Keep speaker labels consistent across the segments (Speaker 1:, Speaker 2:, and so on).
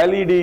Speaker 1: LED,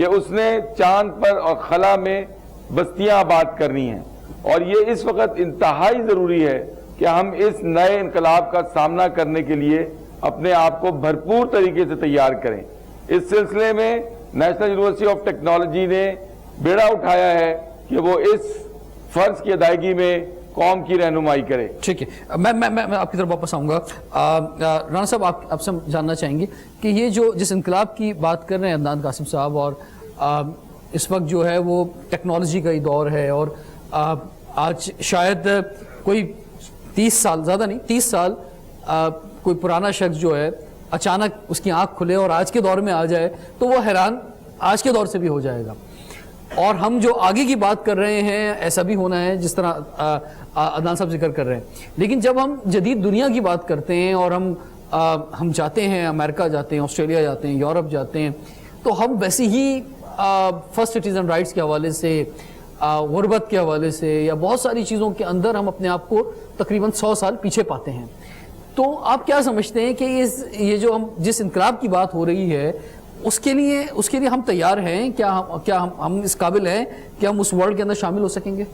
Speaker 1: کہ اس نے چاند پر اور خلا میں بستیاں آباد کرنی ہیں، اور یہ اس وقت انتہائی ضروری ہے کہ ہم اس نئے انقلاب کا سامنا کرنے کے لیے اپنے آپ کو بھرپور طریقے سے تیار کریں۔ اس سلسلے میں نیشنل یونیورسٹی آف ٹیکنالوجی نے بیڑا اٹھایا ہے کہ وہ اس فرض کی ادائیگی میں قوم کی رہنمائی کرے۔
Speaker 2: ٹھیک ہے، میں آپ کی طرف واپس آؤں گا۔ رانا صاحب، آپ سے جاننا چاہیں گے کہ یہ جو جس انقلاب کی بات کر رہے ہیں عدنان قاسم صاحب، اور اس وقت جو ہے وہ ٹیکنالوجی کا ہی دور ہے، اور آج شاید کوئی 30 سال، زیادہ نہیں 30 سال کوئی پرانا شخص جو ہے اچانک اس کی آنکھ کھلے اور آج کے دور میں آ جائے تو وہ حیران آج کے دور سے بھی ہو جائے گا۔ اور ہم جو آگے کی بات کر رہے ہیں ایسا بھی ہونا ہے جس طرح عدنان صاحب ذکر کر رہے ہیں، لیکن جب ہم جدید دنیا کی بات کرتے ہیں اور ہم جاتے ہیں، امریکہ جاتے ہیں، آسٹریلیا جاتے ہیں، یورپ جاتے ہیں، تو ہم ویسے ہی فرسٹ سٹیزن رائٹس کے حوالے سے، غربت کے حوالے سے، یا بہت ساری چیزوں کے اندر ہم اپنے آپ کو تقریباً 100 سال پیچھے پاتے ہیں۔ تو آپ کیا سمجھتے ہیں کہ یہ جو جس انقلاب کی بات ہو رہی ہے اس کے لیے ہم تیار ہیں؟ کیا ہم اس قابل ہیں کہ ہم اس ورلڈ کے اندر شامل ہو سکیں گے؟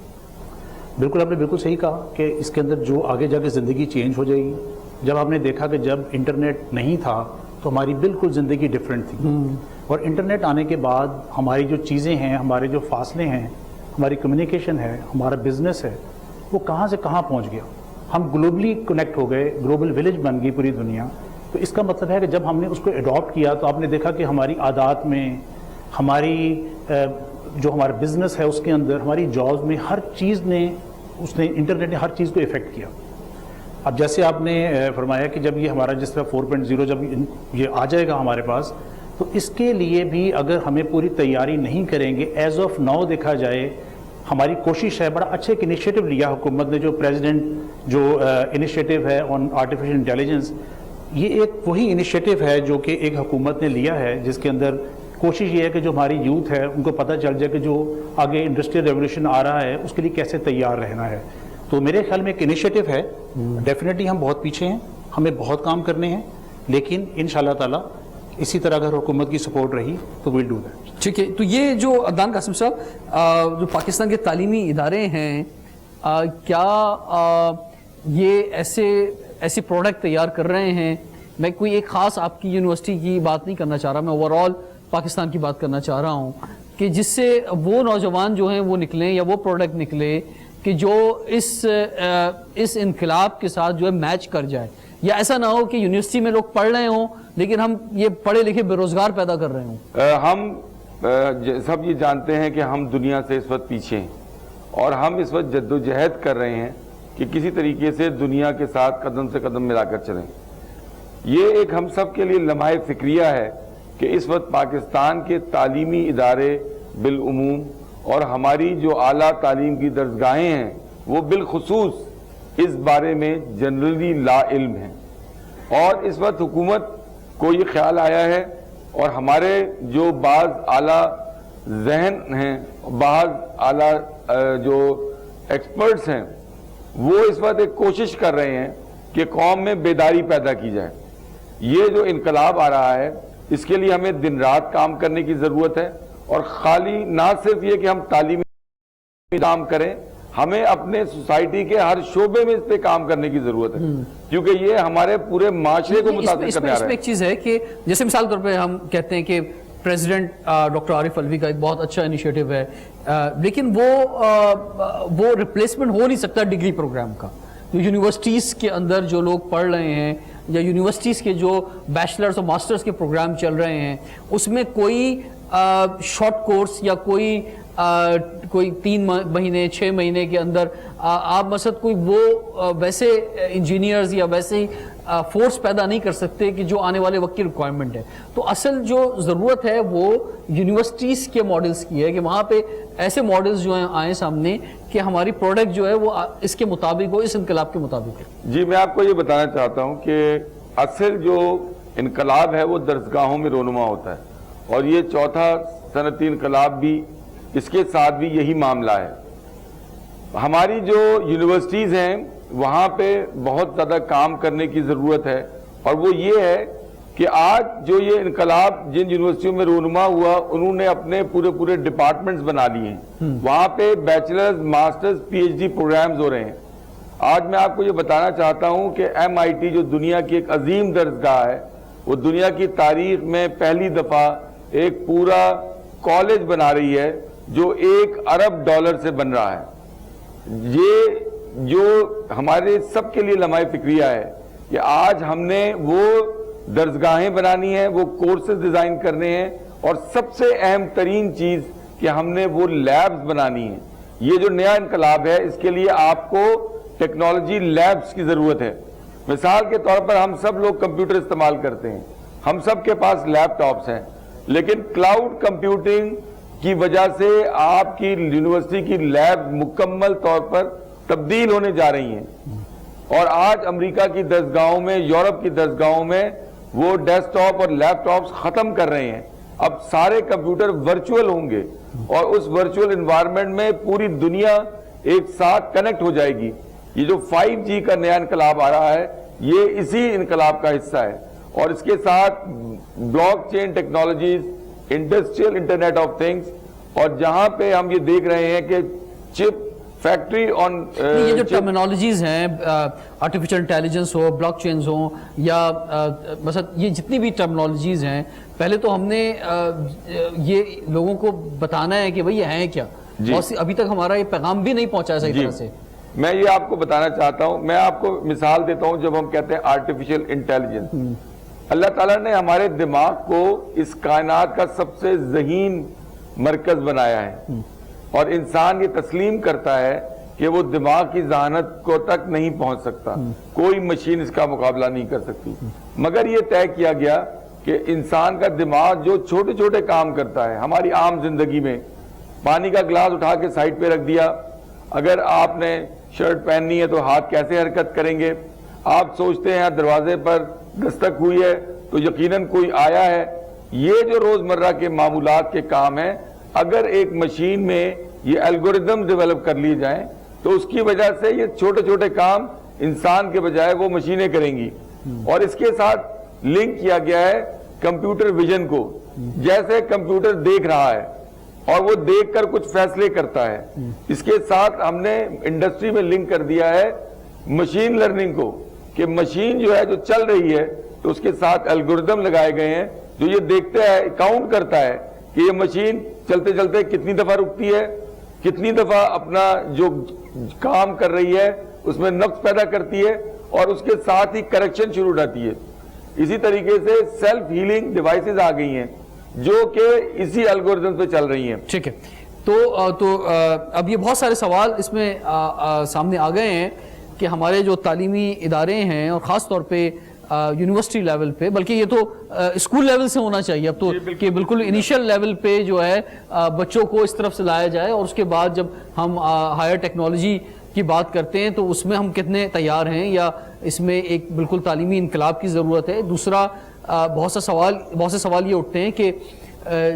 Speaker 3: بالکل، آپ نے بالکل صحیح کہا کہ اس کے اندر جو آگے جا کے زندگی چینج ہو جائے گی۔ جب آپ نے دیکھا کہ جب انٹرنیٹ نہیں تھا تو ہماری بالکل زندگی ڈیفرنٹ تھی، اور انٹرنیٹ آنے کے بعد ہماری جو چیزیں ہیں، ہمارے جو فاصلے ہیں، ہماری کمیونیکیشن ہے، ہمارا بزنس ہے، وہ کہاں سے کہاں پہنچ گیا۔ ہم گلوبلی کنیکٹ ہو گئے، گلوبل ولیج بن گئی پوری دنیا۔ تو اس کا مطلب ہے کہ جب ہم نے اس کو اڈاپٹ کیا تو آپ نے دیکھا کہ ہماری عادات میں، ہماری جو ہمارا بزنس ہے اس کے اندر، ہماری جابز میں، ہر چیز نے انٹرنیٹ نے ہر چیز کو افیکٹ کیا۔ اب جیسے آپ نے فرمایا کہ جب یہ ہمارا جس طرح 4.0 جب یہ آ جائے گا ہمارے پاس، تو اس کے لیے بھی اگر ہمیں پوری تیاری نہیں کریں گے، ایز آف ناؤ دیکھا جائے ہماری کوشش ہے، بڑا اچھا ایک انیشیٹو لیا حکومت نے، جو پریزیڈنٹ جو انیشیٹو ہے آن آرٹیفیشل انٹیلیجنس، یہ ایک وہی انیشیٹو ہے جو کہ ایک حکومت نے لیا ہے، جس کے اندر کوشش یہ ہے کہ جو ہماری یوتھ ہے ان کو پتہ چل جائے کہ جو آگے انڈسٹریل ریولوشن آ رہا ہے اس کے لیے کیسے تیار رہنا ہے۔ تو میرے خیال میں ایک انیشیٹو ہے، ڈیفینیٹلی ہم بہت پیچھے ہیں، ہمیں بہت کام کرنے ہیں، لیکن انشاءاللہ تعالی اسی طرح اگر حکومت کی سپورٹ رہی تو ویل ڈو دیٹ۔
Speaker 2: ٹھیک ہے، تو یہ جو عدنان قاسم صاحب جو پاکستان کے تعلیمی ادارے ہیں، کیا یہ ایسے پروڈکٹ تیار کر رہے ہیں؟ میں کوئی ایک خاص آپ کی یونیورسٹی کی بات نہیں کرنا چاہ رہا، میں اوور آل پاکستان کی بات کرنا چاہ رہا ہوں، کہ جس سے وہ نوجوان جو ہیں وہ نکلیں، یا وہ پروڈکٹ نکلے کہ جو اس انقلاب کے ساتھ جو ہے میچ کر جائے، یا ایسا نہ ہو کہ یونیورسٹی میں لوگ پڑھ رہے ہوں لیکن ہم یہ پڑھے لکھے بے روزگار پیدا کر رہے ہوں۔
Speaker 1: ہم سب یہ جانتے ہیں کہ ہم دنیا سے اس وقت پیچھے ہیں، اور ہم اس وقت جدوجہد کر رہے ہیں کہ کسی طریقے سے دنیا کے ساتھ قدم سے قدم ملا کر چلیں۔ یہ ایک ہم سب کے لیے لمحہ فکریہ ہے کہ اس وقت پاکستان کے تعلیمی ادارے بالعموم اور ہماری جو اعلیٰ تعلیم کی درسگاہیں ہیں وہ بالخصوص اس بارے میں جنرلی لا علم ہیں، اور اس وقت حکومت کو یہ خیال آیا ہے، اور ہمارے جو بعض اعلیٰ ذہن ہیں، بعض اعلیٰ جو ایکسپرٹس ہیں، وہ اس وقت ایک کوشش کر رہے ہیں کہ قوم میں بیداری پیدا کی جائے۔ یہ جو انقلاب آ رہا ہے اس کے لیے ہمیں دن رات کام کرنے کی ضرورت ہے، اور خالی نہ صرف یہ کہ ہم تعلیمی کام کریں، ہمیں اپنے سوسائٹی کے ہر شعبے میں اس پہ کام کرنے کی ضرورت ہے، کیونکہ یہ ہمارے پورے معاشرے کو متاثر کرنے آ رہا ہے۔
Speaker 2: اس میں ایک چیز ہے کہ جیسے مثال طور پہ ہم کہتے ہیں کہ پریزیڈنٹ ڈاکٹر عارف الوی کا ایک بہت اچھا انیشیٹو ہے، لیکن وہ ریپلیسمنٹ ہو نہیں سکتا ڈگری پروگرام کا۔ جو یونیورسٹیز کے اندر جو لوگ پڑھ رہے ہیں، یا یونیورسٹیز کے جو بیچلرز اور ماسٹرز کے پروگرام چل رہے ہیں، اس میں کوئی شارٹ کورس یا کوئی 3 مہینے 6 مہینے کے اندر آپ مثلا کوئی وہ ویسے انجینئرز یا ویسے فورس پیدا نہیں کر سکتے کہ جو آنے والے وقت کی ریکوائرمنٹ ہے۔ تو اصل جو ضرورت ہے وہ یونیورسٹیز کے ماڈلز کی ہے، کہ وہاں پہ ایسے ماڈلز جو ہیں آئیں سامنے کہ ہماری پروڈکٹ جو ہے وہ اس کے مطابق ہو، اس انقلاب کے مطابق ہو۔
Speaker 1: جی، میں آپ کو یہ بتانا چاہتا ہوں کہ اصل جو انقلاب ہے وہ درسگاہوں میں رونما ہوتا ہے، اور یہ چوتھا صنعتی انقلاب بھی اس کے ساتھ بھی یہی معاملہ ہے۔ ہماری جو یونیورسٹیز ہیں وہاں پہ بہت زیادہ کام کرنے کی ضرورت ہے، اور وہ یہ ہے کہ آج جو یہ انقلاب جن یونیورسٹیوں میں رونما ہوا انہوں نے اپنے پورے ڈپارٹمنٹس بنا لیے ہیں, وہاں پہ bachelors masters P H D programmes ہو رہے ہیں. آج میں آپ کو یہ بتانا چاہتا ہوں کہ MIT جو دنیا کی ایک عظیم درسگاہ ہے, وہ دنیا کی تاریخ میں پہلی دفعہ ایک پورا کالج بنا رہی ہے جو $1 ارب سے بن رہا ہے. یہ جو ہمارے سب کے لیے لمحہ فکریہ ہے کہ آج ہم نے وہ درسگاہیں بنانی ہیں, وہ کورسز ڈیزائن کرنے ہیں, اور سب سے اہم ترین چیز کہ ہم نے وہ لیبز بنانی ہیں. یہ جو نیا انقلاب ہے اس کے لیے آپ کو ٹیکنالوجی لیبز کی ضرورت ہے. مثال کے طور پر ہم سب لوگ کمپیوٹر استعمال کرتے ہیں, ہم سب کے پاس لیپ ٹاپس ہیں, لیکن کلاؤڈ کمپیوٹنگ کی وجہ سے آپ کی یونیورسٹی کی لیب مکمل طور پر تبدیل ہونے جا رہی ہیں. اور آج امریکہ کی درسگاہوں میں, یورپ کی درسگاہوں میں وہ ڈیسک ٹاپ اور لیپ ٹاپس ختم کر رہے ہیں. اب سارے کمپیوٹر ورچوئل ہوں گے اور اس ورچوئل انوائرمنٹ میں پوری دنیا ایک ساتھ کنیکٹ ہو جائے گی. یہ جو 5G کا نیا انقلاب آ رہا ہے یہ اسی انقلاب کا حصہ ہے, اور اس کے ساتھ block chain technologies, industrial internet of things, اور جہاں پہ ہم یہ دیکھ رہے ہیں کہ چپ فیکٹری آن
Speaker 2: یہ جو ٹرمینالوجیز ہیں, آرٹیفیشل انٹیلیجنس ہو, بلاک چینز ہوں, یا مثلا یہ جتنی بھی ٹرمینالوجیز ہیں, پہلے تو ہم نے یہ لوگوں کو بتانا ہے کہ بھئی یہ ہیں کیا, اور ابھی تک ہمارا یہ پیغام بھی نہیں پہنچا ہے صحیح طرح سے.
Speaker 1: میں یہ آپ کو بتانا چاہتا ہوں, میں آپ کو مثال دیتا ہوں. جب ہم کہتے ہیں آرٹیفیشل انٹیلیجنس, اللہ تعالیٰ نے ہمارے دماغ کو اس کائنات کا سب سے ذہین مرکز بنایا ہے, اور انسان یہ تسلیم کرتا ہے کہ وہ دماغ کی ذہانت کو تک نہیں پہنچ سکتا, کوئی مشین اس کا مقابلہ نہیں کر سکتی. مگر یہ طے کیا گیا کہ انسان کا دماغ جو چھوٹے چھوٹے کام کرتا ہے ہماری عام زندگی میں, پانی کا گلاس اٹھا کے سائڈ پہ رکھ دیا, اگر آپ نے شرٹ پہننی ہے تو ہاتھ کیسے حرکت کریں گے, آپ سوچتے ہیں دروازے پر دستک ہوئی ہے تو یقیناً کوئی آیا ہے. یہ جو روزمرہ کے معمولات کے کام ہیں, اگر ایک مشین میں یہ الگوریدم ڈیولپ کر لیے جائیں تو اس کی وجہ سے یہ چھوٹے چھوٹے کام انسان کے بجائے وہ مشینیں کریں گی. اور اس کے ساتھ لنک کیا گیا ہے کمپیوٹر ویژن کو, جیسے کمپیوٹر دیکھ رہا ہے اور وہ دیکھ کر کچھ فیصلے کرتا ہے. اس کے ساتھ ہم نے انڈسٹری میں لنک کر دیا ہے مشین لرننگ کو, کہ مشین جو ہے جو چل رہی ہے تو اس کے ساتھ الگوریدم لگائے گئے ہیں جو یہ دیکھتا ہے, کاؤنٹ کرتا ہے کہ یہ مشین چلتے چلتے کتنی دفعہ رکتی ہے, کتنی دفعہ اپنا جو کام کر رہی ہے اس میں نقص پیدا کرتی ہے, اور اس کے ساتھ ہی کریکشن شروع ہو جاتی ہے. اسی طریقے سے سیلف ہیلنگ ڈیوائسز آ گئی ہیں جو کہ اسی الگوریدم پہ چل رہی ہیں.
Speaker 2: ٹھیک ہے, تو اب یہ بہت سارے سوال اس میں سامنے آ گئے ہیں کہ ہمارے جو تعلیمی ادارے ہیں, اور خاص طور پہ یونیورسٹی لیول پہ, بلکہ یہ تو اسکول لیول سے ہونا چاہیے اب تو, کہ بالکل انیشل لیول پہ جو ہے بچوں کو اس طرف سے لایا جائے, اور اس کے بعد جب ہم ہائر ٹیکنالوجی کی بات کرتے ہیں تو اس میں ہم کتنے تیار ہیں, یا اس میں ایک بالکل تعلیمی انقلاب کی ضرورت ہے. دوسرا بہت سے سوال یہ اٹھتے ہیں کہ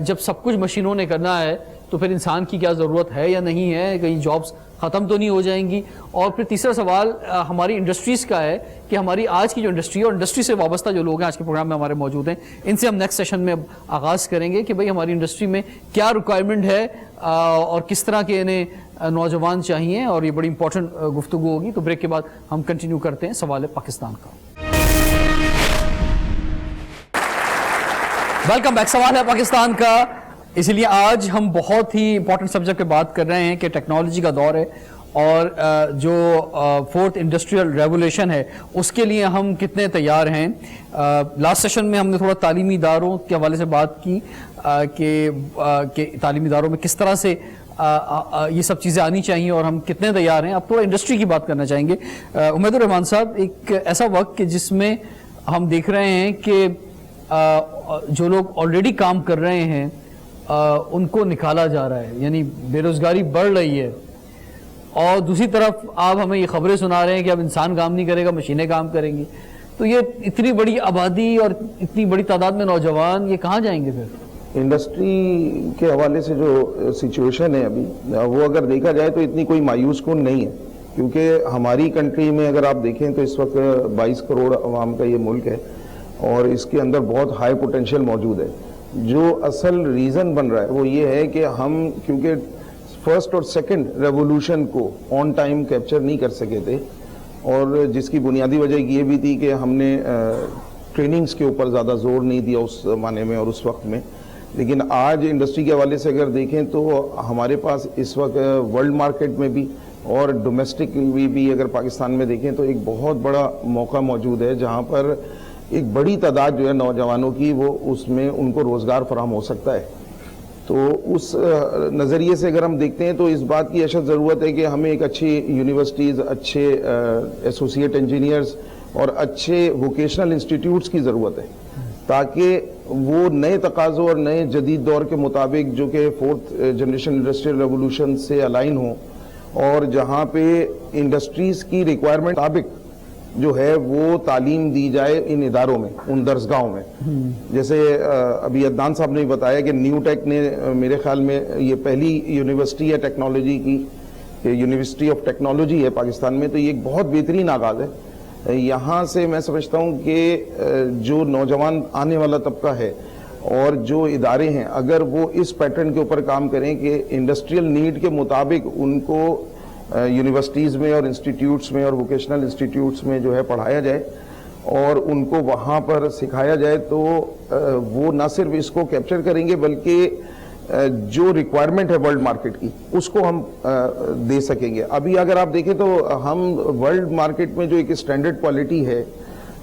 Speaker 2: جب سب کچھ مشینوں نے کرنا ہے تو پھر انسان کی کیا ضرورت ہے یا نہیں ہے, کہیں جابس ختم تو نہیں ہو جائیں گی. اور پھر تیسرا سوال ہماری انڈسٹریز کا ہے کہ ہماری آج کی جو انڈسٹری اور انڈسٹری سے وابستہ جو لوگ ہیں آج کے پروگرام میں ہمارے موجود ہیں, ان سے ہم نیکسٹ سیشن میں آغاز کریں گے کہ بھئی ہماری انڈسٹری میں کیا ریکوائرمنٹ ہے اور کس طرح کے انہیں نوجوان چاہیے, اور یہ بڑی امپورٹنٹ گفتگو ہوگی. تو بریک کے بعد ہم کنٹینیو کرتے ہیں سوال پاکستان کا. Welcome back. سوال ہے پاکستان کا, اسی لیے آج ہم بہت ہی امپورٹنٹ سبجیکٹ پہ بات کر رہے ہیں کہ ٹیکنالوجی کا دور ہے, اور جو فورتھ انڈسٹریل ریولیوشن ہے اس کے لیے ہم کتنے تیار ہیں. لاسٹ سیشن میں ہم نے تھوڑا تعلیمی اداروں کے حوالے سے بات کی کہ تعلیمی اداروں میں کس طرح سے یہ سب چیزیں آنی چاہیے اور ہم کتنے تیار ہیں. اب تھوڑا انڈسٹری کی بات کرنا چاہیں گے. امید الرحمان صاحب, ایک ایسا وقت کہ جس میں ہم دیکھ رہے ہیں کہ جو لوگ آلریڈی کام کر رہے ہیں ان کو نکالا جا رہا ہے, یعنی بے روزگاری بڑھ رہی ہے, اور دوسری طرف آپ ہمیں یہ خبریں سنا رہے ہیں کہ اب انسان کام نہیں کرے گا, مشینیں کام کریں گی. تو یہ اتنی بڑی آبادی اور اتنی بڑی تعداد میں نوجوان یہ کہاں جائیں گے پھر؟
Speaker 4: انڈسٹری کے حوالے سے جو سچویشن ہے ابھی, وہ اگر دیکھا جائے تو اتنی کوئی مایوس کن نہیں ہے, کیونکہ ہماری کنٹری میں اگر آپ دیکھیں تو اس وقت 22 کروڑ عوام کا یہ ملک ہے, اور اس کے اندر بہت ہائی پوٹینشیل موجود ہے. جو اصل ریزن بن رہا ہے وہ یہ ہے کہ ہم کیونکہ فرسٹ اور سیکنڈ ریولوشن کو آن ٹائم کیپچر نہیں کر سکے تھے, اور جس کی بنیادی وجہ یہ بھی تھی کہ ہم نے ٹریننگز کے اوپر زیادہ زور نہیں دیا اس زمانے میں اور اس وقت میں. لیکن آج انڈسٹری کے حوالے سے اگر دیکھیں تو ہمارے پاس اس وقت ورلڈ مارکیٹ میں بھی اور ڈومیسٹک بھی اگر پاکستان میں دیکھیں تو ایک بہت بڑا موقع موجود ہے جہاں پر ایک بڑی تعداد جو ہے نوجوانوں کی وہ اس میں ان کو روزگار فراہم ہو سکتا ہے. تو اس نظریے سے اگر ہم دیکھتے ہیں تو اس بات کی اشد ضرورت ہے کہ ہمیں ایک اچھی یونیورسٹیز, اچھے ایسوسیٹ انجینئرز اور اچھے ووکیشنل انسٹیٹیوٹس کی ضرورت ہے, تاکہ وہ نئے تقاضوں اور نئے جدید دور کے مطابق جو کہ فورتھ جنریشن انڈسٹریل ریولوشن سے الائن ہوں, اور جہاں پہ انڈسٹریز کی ریکوائرمنٹ مطابق جو ہے وہ تعلیم دی جائے ان اداروں میں, ان درسگاہوں میں. جیسے ابھی عدنان صاحب نے بتایا کہ نیو ٹیک نے میرے خیال میں یہ پہلی یونیورسٹی ہے ٹیکنالوجی کی, یونیورسٹی آف ٹیکنالوجی ہے پاکستان میں, تو یہ ایک بہت بہترین آغاز ہے. یہاں سے میں سمجھتا ہوں کہ جو نوجوان آنے والا طبقہ ہے اور جو ادارے ہیں اگر وہ اس پیٹرن کے اوپر کام کریں کہ انڈسٹریل نیڈ کے مطابق ان کو یونیورسٹیز میں اور انسٹیٹیوٹس میں اور ووکیشنل انسٹیٹیوٹس میں جو ہے پڑھایا جائے اور ان کو وہاں پر سکھایا جائے, تو وہ نہ صرف اس کو کیپچر کریں گے بلکہ جو ریکوائرمنٹ ہے ورلڈ مارکیٹ کی اس کو ہم دے سکیں گے. ابھی اگر آپ دیکھیں تو ہم ورلڈ مارکیٹ میں جو ایک اسٹینڈرڈ کوالٹی ہے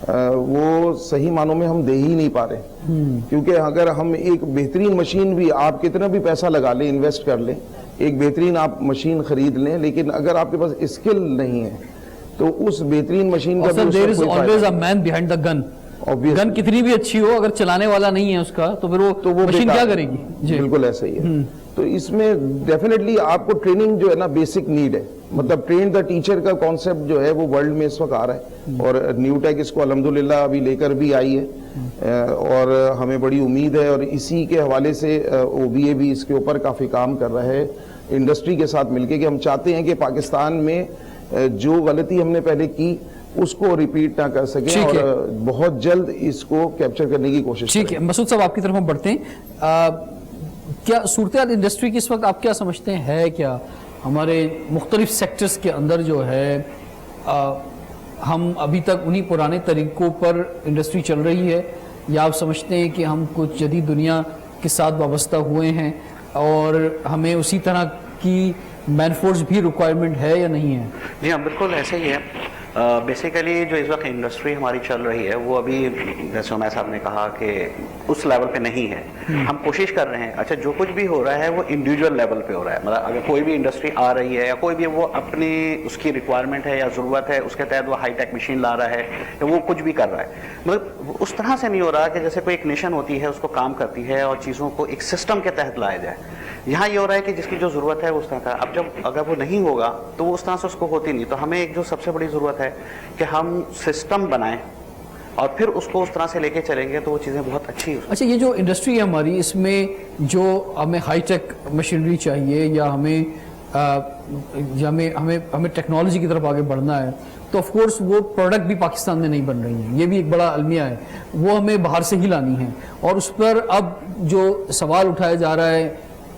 Speaker 4: وہ صحیح معنوں میں ہم دے ہی نہیں پا رہے, کیونکہ اگر ہم ایک بہترین مشین بھی آپ کتنا بھی پیسہ لگا لیں, انویسٹ کر لیں, ایک بہترین آپ مشین خرید لیں, لیکن اگر آپ کے پاس اسکل نہیں ہے تو اس بہترین مشین کا بھی
Speaker 2: there is always a man behind the gun. گن کتنی بھی اچھی ہو اگر چلانے والا نہیں ہے اس کا تو پھر وہ مشین کیا کرے گی.
Speaker 4: بالکل ایسا ہی ہے. تو اس میں ڈیفینیٹلی آپ کو ٹریننگ جو ہے نا بیسک نیڈ ہے, مطلب ٹرین دا ٹیچر کا کانسیپٹ جو ہے وہ ورلڈ میں اس وقت آ رہا ہے, اور نیو ٹیک اس کو الحمدللہ ابھی لے کر بھی آئی ہے, اور ہمیں بڑی امید ہے, اور اسی کے حوالے سے OBA بھی اس کے اوپر کافی کام کر رہا ہے انڈسٹری کے ساتھ مل کے, کہ ہم چاہتے ہیں کہ پاکستان میں جو غلطی ہم نے پہلے کی اس کو ریپیٹ نہ کر سکیں اور بہت جلد اس کو کیپچر کرنے کی کوشش کریں.
Speaker 2: ٹھیک ہے مسعود صاحب, آپ کی طرف ہم بڑھتے ہیں. کیا صورتحال انڈسٹری کی اس وقت آپ کیا سمجھتے ہیں ہے کیا ہمارے مختلف سیکٹرز کے اندر جو ہے ہم ابھی تک انہی پرانے طریقوں پر انڈسٹری چل رہی ہے, یا آپ سمجھتے ہیں کہ ہم کچھ جدید دنیا کے ساتھ وابستہ ہوئے ہیں اور ہمیں اسی طرح کی مین فورس بھی ریکوائرمنٹ ہے یا نہیں ہے؟
Speaker 5: جی ہاں بالکل ایسے ہی ہے. بیسیکلی جو اس وقت انڈسٹری ہماری چل رہی ہے وہ ابھی جیسے عمیر صاحب نے کہا کہ اس لیول پہ نہیں ہے. ہم کوشش کر رہے ہیں, اچھا جو کچھ بھی ہو رہا ہے وہ انڈیویجول لیول پہ ہو رہا ہے, مطلب اگر کوئی بھی انڈسٹری آ رہی ہے یا کوئی بھی وہ اپنی اس کی ریکوائرمنٹ ہے یا ضرورت ہے اس کے تحت وہ ہائی ٹیک مشین لا رہا ہے یا وہ کچھ بھی کر رہا ہے, مطلب اس طرح سے نہیں ہو رہا کہ جیسے کوئی ایک نیشن ہوتی ہے اس کو کام کرتی ہے اور چیزوں کو ایک سسٹم کے تحت لایا جائے. یہاں یہ ہو رہا ہے کہ جس کی جو ضرورت ہے اس طرح کا, اب جب اگر وہ نہیں ہوگا تو وہ اس طرح سے اس کو ہوتی نہیں. تو ہمیں ایک جو سب سے بڑی ضرورت ہے کہ ہم سسٹم بنائیں اور پھر اس کو اس طرح سے لے کے چلیں گے تو وہ چیزیں بہت اچھی ہیں.
Speaker 2: اچھا, یہ جو انڈسٹری ہے ہماری اس میں جو ہمیں ہائی ٹیک مشینری چاہیے یا ہمیں ٹیکنالوجی کی طرف آگے بڑھنا ہے تو آف کورس وہ پروڈکٹ بھی پاکستان میں نہیں بن رہی ہیں, یہ بھی ایک بڑا المیہ ہے, وہ ہمیں باہر سے ہی لانی ہے. اور اس پر اب جو سوال اٹھایا جا رہا ہے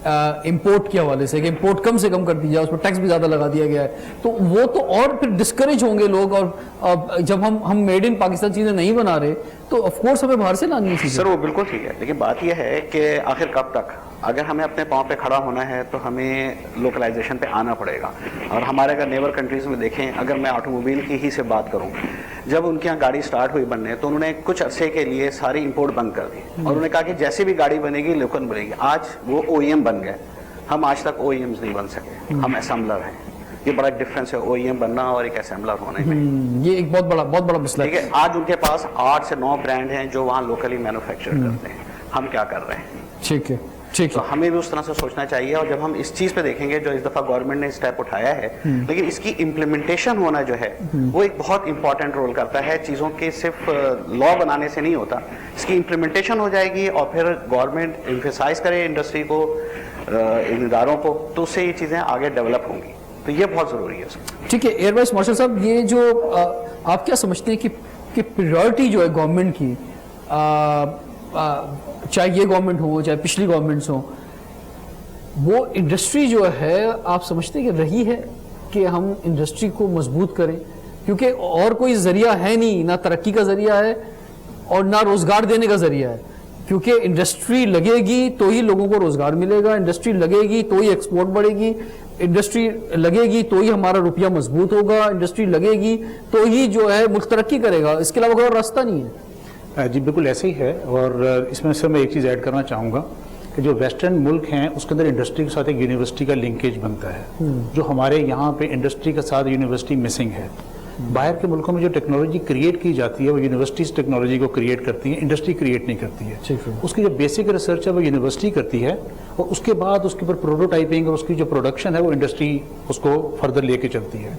Speaker 2: امپورٹ کے حوالے سے کہ امپورٹ کم سے کم کر دی جائے, اس پر ٹیکس بھی زیادہ لگا دیا گیا ہے, تو وہ تو اور پھر ڈسکریج ہوں گے لوگ. اور جب ہم میڈ ان پاکستان چیزیں نہیں بنا رہے تو آف کورس ہمیں باہر سے لانی ہے.
Speaker 5: سر وہ بالکل ٹھیک ہے, لیکن بات یہ ہے کہ آخر کب تک, اگر ہمیں اپنے پاؤں پہ کھڑا ہونا ہے تو ہمیں لوکلائزیشن پہ آنا پڑے گا. اور ہمارے اگر نیبر کنٹریز میں دیکھیں, اگر میں آٹو موبائل کی ہی سے بات کروں, جب ان کے یہاں گاڑی سٹارٹ ہوئی بننے تو انہوں نے کچھ عرصے کے لیے ساری امپورٹ بند کر دی اور انہوں نے کہا کہ جیسی بھی گاڑی بنے گی لوکل بنے گی. آج وہ OEM بن گئے, ہم آج تک OEMs نہیں بن سکے, ہم اسمبلر ہیں. یہ بڑا ڈفرینس ہے OEM بننا اور ایک اسمبلر ہونے میں.
Speaker 2: یہ ایک بہت بڑا مسئلہ ہے.
Speaker 5: ٹھیک ہے, آج ان کے پاس 8 سے 9 برانڈ ہیں جو وہاں لوکلی مینوفیکچر کرتے ہیں. ہم کیا کر رہے ہیں؟
Speaker 2: ٹھیک ہے,
Speaker 5: تو ہمیں بھی اس طرح سے سوچنا چاہیے. اور جب ہم اس چیز پہ دیکھیں گے جو اس دفعہ گورنمنٹ نے اسٹیپ اٹھایا ہے, لیکن اس کی امپلیمنٹیشن ہونا جو ہے وہ ایک بہت امپورٹنٹ رول کرتا ہے. چیزوں کے صرف لا بنانے سے نہیں ہوتا, اس کی امپلیمنٹیشن ہو جائے گی اور پھر گورنمنٹ ایمفیسائز کرے انڈسٹری کو, ان اداروں کو, تو اس سے یہ چیزیں آگے ڈیولپ ہوں گی. تو یہ بہت ضروری ہے.
Speaker 2: ٹھیک ہے, ایئر وائس مارشل صاحب, یہ جو آپ کیا سمجھتے ہیں کہ پریورٹی جو ہے گورنمنٹ کی چاہے یہ گورنمنٹ ہو چاہے پچھلی گورنمنٹس ہوں, وہ انڈسٹری جو ہے آپ سمجھتے کہ رہی ہے کہ ہم انڈسٹری کو مضبوط کریں؟ کیونکہ اور کوئی ذریعہ ہے نہیں, نہ ترقی کا ذریعہ ہے اور نہ روزگار دینے کا ذریعہ ہے, کیونکہ انڈسٹری لگے گی تو ہی لوگوں کو روزگار ملے گا, انڈسٹری لگے گی تو ہی ایکسپورٹ بڑھے گی, انڈسٹری لگے گی تو ہی ہمارا روپیہ مضبوط ہوگا, انڈسٹری لگے گی تو ہی جو ہے ملک ترقی کرے گا, اس کے علاوہ کوئی اور راستہ نہیں ہے.
Speaker 3: جی بالکل ایسے ہی ہے, اور اس میں سے میں ایک چیز ایڈ کرنا چاہوں گا کہ جو ویسٹرن ملک ہیں اس کے اندر انڈسٹری کے ساتھ ایک یونیورسٹی کا لنکیج بنتا ہے, جو ہمارے یہاں پہ انڈسٹری کے ساتھ یونیورسٹی مسنگ ہے. باہر کے ملکوں میں جو ٹیکنالوجی کریٹ کی جاتی ہے وہ یونیورسٹیز ٹیکنالوجی کو کریٹ کرتی ہیں, انڈسٹری کریٹ نہیں کرتی ہے. اس کی جو بیسک ریسرچ ہے وہ یونیورسٹی کرتی ہے, اور اس کے بعد اس کے اوپر پروٹوٹائپنگ اور اس کی جو پروڈکشن ہے وہ انڈسٹری اس کو فردر لے کے چلتی ہے.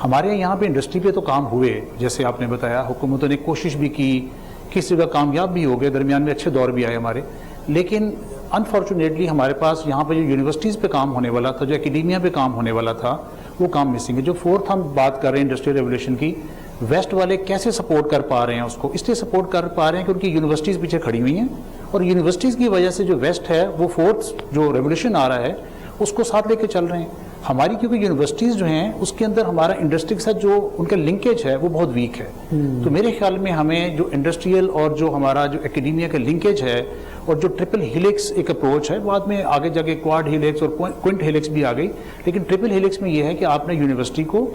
Speaker 3: ہمارے یہاں پہ انڈسٹری پہ تو کام ہوئے, جیسے آپ نے بتایا, حکومتوں نے کوشش بھی کی, کسی جگہ کامیاب بھی ہو گئے, درمیان میں اچھے دور بھی آئے ہمارے, لیکن انفارچونیٹلی ہمارے پاس یہاں پہ جو یونیورسٹیز پہ کام ہونے والا تھا, جو اکیڈیمیا پہ کام ہونے والا تھا, وہ کام مسنگ ہے. جو فورتھ ہم بات کر رہے ہیں انڈسٹریل ریولیوشن کی, ویسٹ والے کیسے سپورٹ کر پا رہے ہیں اس کو؟ اس لیے سپورٹ کر پا رہے ہیں کہ ان کی یونیورسٹیز پیچھے کھڑی ہوئی ہیں, اور یونیورسٹیز کی وجہ سے جو ویسٹ ہے وہ فورتھ جو ریولیوشن آ رہا ہے اس کو ساتھ لے کے چل رہے ہیں. ہماری کیونکہ یونیورسٹیز جو ہیں اس کے اندر ہمارا انڈسٹری کے ساتھ جو ان کا لنکیج ہے وہ بہت ویک ہے. تو میرے خیال میں ہمیں جو انڈسٹریل اور جو ہمارا جو اکیڈیمیا کا لنکیج ہے, اور جو ٹرپل ہیلکس ایک اپروچ ہے, بعد میں آگے جا کے کوارڈ ہیلکس اور کوئنٹ ہیلکس بھی آ گئی, لیکن ٹرپل ہیلکس میں یہ ہے کہ آپ نے یونیورسٹی کو,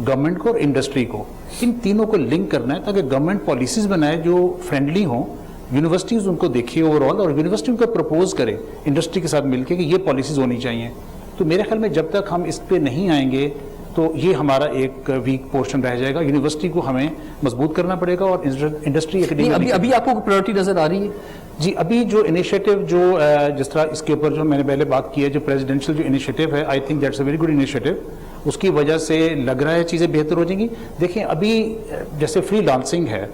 Speaker 3: گورنمنٹ کو اور انڈسٹری کو, ان تینوں کو لنک کرنا ہے تاکہ گورنمنٹ پالیسیز بنائے جو فرینڈلی ہوں, یونیورسٹیز ان کو دیکھے اوور آل, اور یونیورسٹی ان کو پرپوز کرے انڈسٹری کے ساتھ مل کے کہ یہ پالیسیز ہونی چاہیے. تو میرے خیال میں جب تک ہم اس پہ نہیں آئیں گے تو یہ ہمارا ایک ویک پورشن رہ جائے گا. یونیورسٹی کو ہمیں مضبوط کرنا پڑے گا, اور انڈسٹری
Speaker 2: ابھی آپ کو پرائورٹی نظر آ رہی ہے؟
Speaker 3: جی ابھی جو انیشیٹو جو جس طرح اس کے اوپر جو میں نے پہلے بات کی ہے, جو پریزیڈنشیل جو انیشیٹو ہے, I think that's a very good initiative. اس کی وجہ سے لگ رہا ہے چیزیں بہتر ہو جائیں گی. دیکھیں ابھی جیسے فری لانسنگ ہے,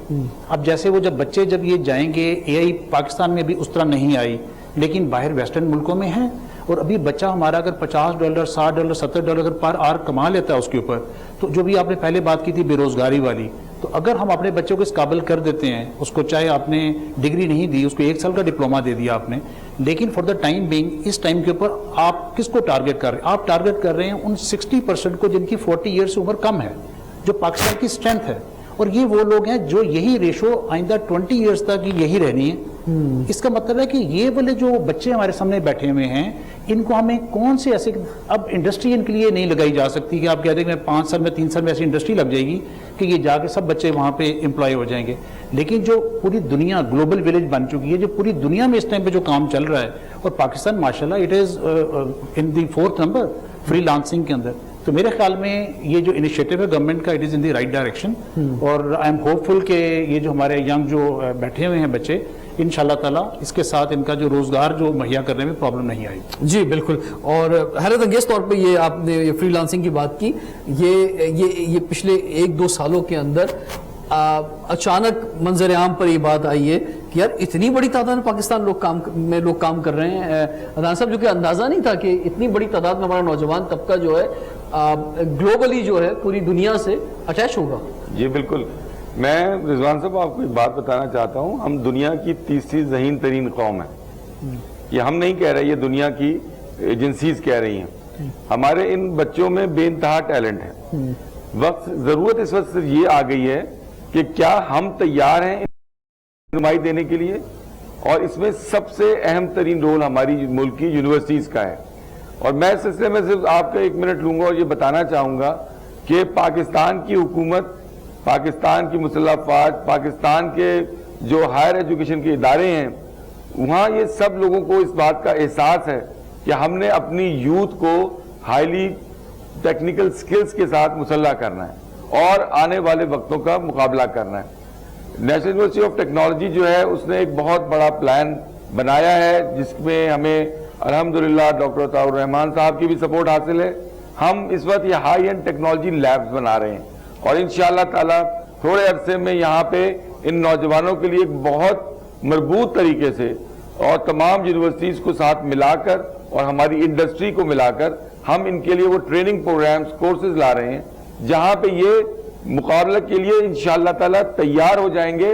Speaker 3: اب جیسے وہ جب بچے جب یہ جائیں گے, اے آئی پاکستان میں ابھی اس طرح نہیں آئی, لیکن باہر ویسٹرن ملکوں میں ہیں, اور ابھی بچہ ہمارا اگر $50 $60 $70 اگر پر آور کما لیتا ہے اس کے اوپر, تو جو بھی آپ نے پہلے بات کی تھی بے روزگاری والی, تو اگر ہم اپنے بچوں کو اس قابل کر دیتے ہیں, اس کو چاہے آپ نے ڈگری نہیں دی, اس کو 1 سال کا ڈپلوما دے دیا آپ نے, لیکن فار دا ٹائم بینگ اس ٹائم کے اوپر آپ کس کو ٹارگٹ کر رہے ہیں؟ آپ ٹارگٹ کر رہے ہیں ان 60% کو جن کی 40 ایئر سے عمر کم ہے, جو پاکستان کی اسٹرینتھ ہے, اور یہ وہ لوگ ہیں جو یہی ریشو آئندہ 20 ایئرس تک یہی رہنی ہے. اس کا مطلب ہے کہ یہ والے جو بچے ہمارے سامنے بیٹھے ہوئے ہیں, ان کو ہمیں کون سے ایسے, اب انڈسٹری ان کے لیے نہیں لگائی جا سکتی کہ آپ کہتے ہیں کہ میں 5 سال میں 3 سال میں ایسی انڈسٹری لگ جائے گی کہ یہ جا کے سب بچے وہاں پہ امپلائی ہو جائیں گے. لیکن جو پوری دنیا گلوبل ولیج بن چکی ہے, جو پوری دنیا میں اس ٹائم پہ جو کام چل رہا ہے, اور پاکستان ماشاءاللہ it is in the 4th number free lancing کے اندر, تو میرے خیال میں یہ جو انیشیٹو ہے گورنمنٹ کا, it is in the right direction, اور آئی ایم ہوپ فل کہ یہ جو ہمارے ینگ جو بیٹھے ہوئے ہیں بچے, انشاءاللہ تعالیٰ اس کے ساتھ ان کا جو روزگار جو مہیا کرنے میں پرابلم نہیں آئی.
Speaker 2: جی بالکل. اور حیرت انگیز طور پہ یہ آپ نے یہ فری لانسنگ کی بات کی, یہ پچھلے 1-2 سالوں کے اندر اچانک منظر عام پر یہ بات آئی ہے کہ یار اتنی بڑی تعداد میں پاکستان لوگ کام کر رہے ہیں. عدنان صاحب, جو کہ اندازہ نہیں تھا کہ اتنی بڑی تعداد میں ہمارا نوجوان طبقہ جو ہے گلوبلی جو ہے پوری دنیا سے اٹیچ ہوگا. جی
Speaker 1: بالکل. میں رضوان صاحب آپ کو ایک بات بتانا چاہتا ہوں, ہم دنیا کی تیسری ذہین ترین قوم ہے. یہ ہم نہیں کہہ رہے, یہ دنیا کی ایجنسیز کہہ رہی ہیں. ہمارے ان بچوں میں بے انتہا ٹیلنٹ ہے. ضرورت اس وقت یہ آ گئی ہے کہ کیا ہم تیار ہیں رہنمائی دینے کے لیے, اور اس میں سب سے اہم ترین رول ہماری ملک کی یونیورسٹیز کا ہے. اور میں اس سلسلے میں صرف آپ کا 1 منٹ لوں گا اور یہ بتانا چاہوں گا کہ پاکستان کی حکومت, پاکستان کی مسلح افواج, پاکستان کے جو ہائر ایجوکیشن کے ادارے ہیں, وہاں یہ سب لوگوں کو اس بات کا احساس ہے کہ ہم نے اپنی یوتھ کو ہائیلی ٹیکنیکل سکلز کے ساتھ مسلح کرنا ہے اور آنے والے وقتوں کا مقابلہ کرنا ہے. نیشنل یونیورسٹی آف ٹیکنالوجی جو ہے اس نے ایک بہت بڑا پلان بنایا ہے, جس میں ہمیں الحمدللہ ڈاکٹر عطاء الرحمان صاحب کی بھی سپورٹ حاصل ہے. ہم اس وقت یہ ہائی اینڈ ٹیکنالوجی لیبز بنا رہے ہیں, اور انشاءاللہ تعالیٰ تھوڑے عرصے میں یہاں پہ ان نوجوانوں کے لیے ایک بہت مربوط طریقے سے اور تمام یونیورسٹیز کو ساتھ ملا کر اور ہماری انڈسٹری کو ملا کر ہم ان کے لیے وہ ٹریننگ پروگرامز, کورسز لا رہے ہیں, جہاں پہ یہ مقابلہ کے لیے انشاءاللہ تعالیٰ تیار ہو جائیں گے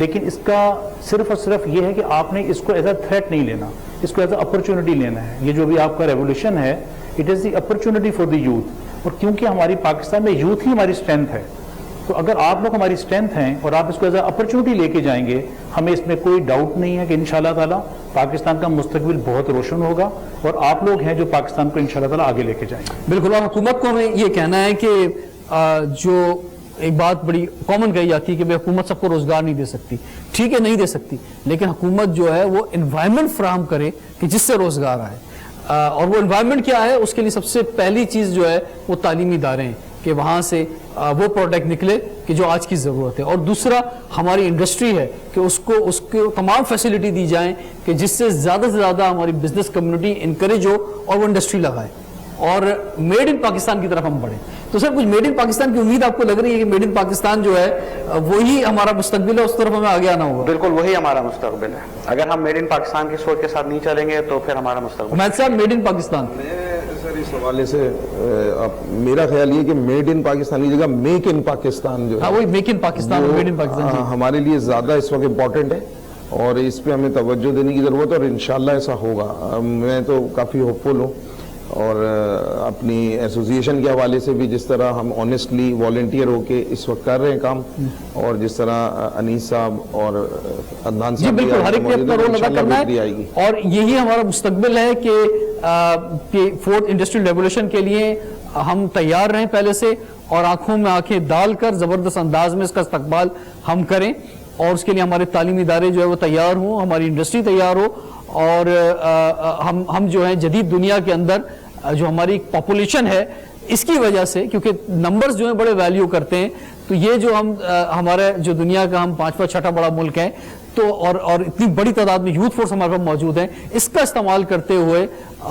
Speaker 3: لیکن اس کا صرف اور صرف یہ ہے کہ آپ نے اس کو ایز اے تھریٹ نہیں لینا, اس کو ایز اے اپرچونٹی لینا ہے. یہ جو بھی آپ کا ریولیوشن ہے, it is the opportunity for the youth. اور کیونکہ ہماری پاکستان میں یوتھ ہی ہماری اسٹرینتھ ہے, تو اگر آپ لوگ ہماری اسٹرینتھ ہیں اور آپ اس کو ایز اے اپرچونٹی لے کے جائیں گے, ہمیں اس میں کوئی ڈاؤٹ نہیں ہے کہ انشاءاللہ تعالیٰ پاکستان کا مستقبل بہت روشن ہوگا, اور آپ لوگ ہیں جو پاکستان کو انشاءاللہ تعالیٰ آگے لے کے جائیں گے.
Speaker 2: بالکل. اور حکومت کو ہمیں یہ کہنا ہے کہ جو ایک بات بڑی کامن کہی جاتی ہے کہ حکومت سب کو روزگار نہیں دے سکتی, ٹھیک ہے نہیں دے سکتی, لیکن حکومت جو ہے وہ انوائرمنٹ فراہم کرے کہ جس سے روزگار آئے. اور وہ انوائرمنٹ کیا ہے, اس کے لیے سب سے پہلی چیز جو ہے وہ تعلیمی ادارے ہیں کہ وہاں سے وہ پروڈکٹ نکلے کہ جو آج کی ضرورت ہے. اور دوسرا ہماری انڈسٹری ہے کہ اس کو تمام فیسلٹی دی جائیں کہ جس سے زیادہ ہماری بزنس کمیونٹی انکریج ہو اور وہ انڈسٹری لگائے اور میڈ ان پاکستان کی طرف ہم بڑھیں. تو سر کچھ میڈ ان پاکستان کی امید آپ کو لگ رہی ہے کہ میڈ ان پاکستان جو ہے وہی ہمارا مستقبل ہے, اس طرف ہمیں آگے آنا ہوگا؟
Speaker 5: بالکل وہی ہمارا مستقبل ہے. اگر ہم میڈ ان پاکستان کی سوچ کے ساتھ نہیں چلیں گے تو پھر ہمارا مستقبل.
Speaker 2: حمید صاحب, میڈ ان پاکستان,
Speaker 4: سر اس حوالے سے میرا خیال یہ کہ میڈ ان پاکستان کی جگہ میک ان پاکستان جو
Speaker 2: ہاں وہی make in Pakistan, made in Pakistan
Speaker 4: ہمارے لیے زیادہ اس وقت امپورٹنٹ ہے, اور اس پہ ہمیں توجہ دینے کی ضرورت ہے, اور انشاءاللہ ایسا ہوگا. میں تو کافی ہوپ فل ہوں, اور اپنی ایسوسیشن کے حوالے سے بھی جس طرح ہم آنیسٹلی والنٹیئر ہو کے اس وقت کر رہے ہیں کام, اور جس طرح انیس صاحب اور عدنان
Speaker 2: جی
Speaker 4: صاحب
Speaker 2: بالکل ہر ایک نے اپنا رول ادا کرنا ہے, اور یہی ہمارا مستقبل ہے کہ فورتھ انڈسٹریل ریولیوشن کے لیے ہم تیار رہیں پہلے سے, اور آنکھوں میں آنکھیں ڈال کر زبردست انداز میں اس کا استقبال ہم کریں, اور اس کے لیے ہمارے تعلیمی ادارے جو ہے وہ تیار ہوں, ہماری انڈسٹری تیار ہو, اور ہم جو ہیں جدید دنیا کے اندر جو ہماری پاپولیشن ہے اس کی وجہ سے, کیونکہ نمبرز جو ہیں بڑے ویلیو کرتے ہیں, تو یہ جو ہمارے جو دنیا کا ہم 5واں 6واں بڑا ملک ہے, تو اور اتنی بڑی تعداد میں یوتھ فورس ہمارے پاس موجود ہیں, اس کا استعمال کرتے ہوئے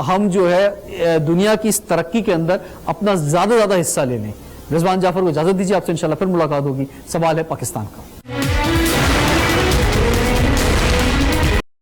Speaker 2: ہم جو ہے دنیا کی اس ترقی کے اندر اپنا زیادہ حصہ لے لیں. رضوان جعفر کو اجازت دیجیے, آپ سے انشاءاللہ پھر ملاقات ہوگی. سوال ہے پاکستان کا.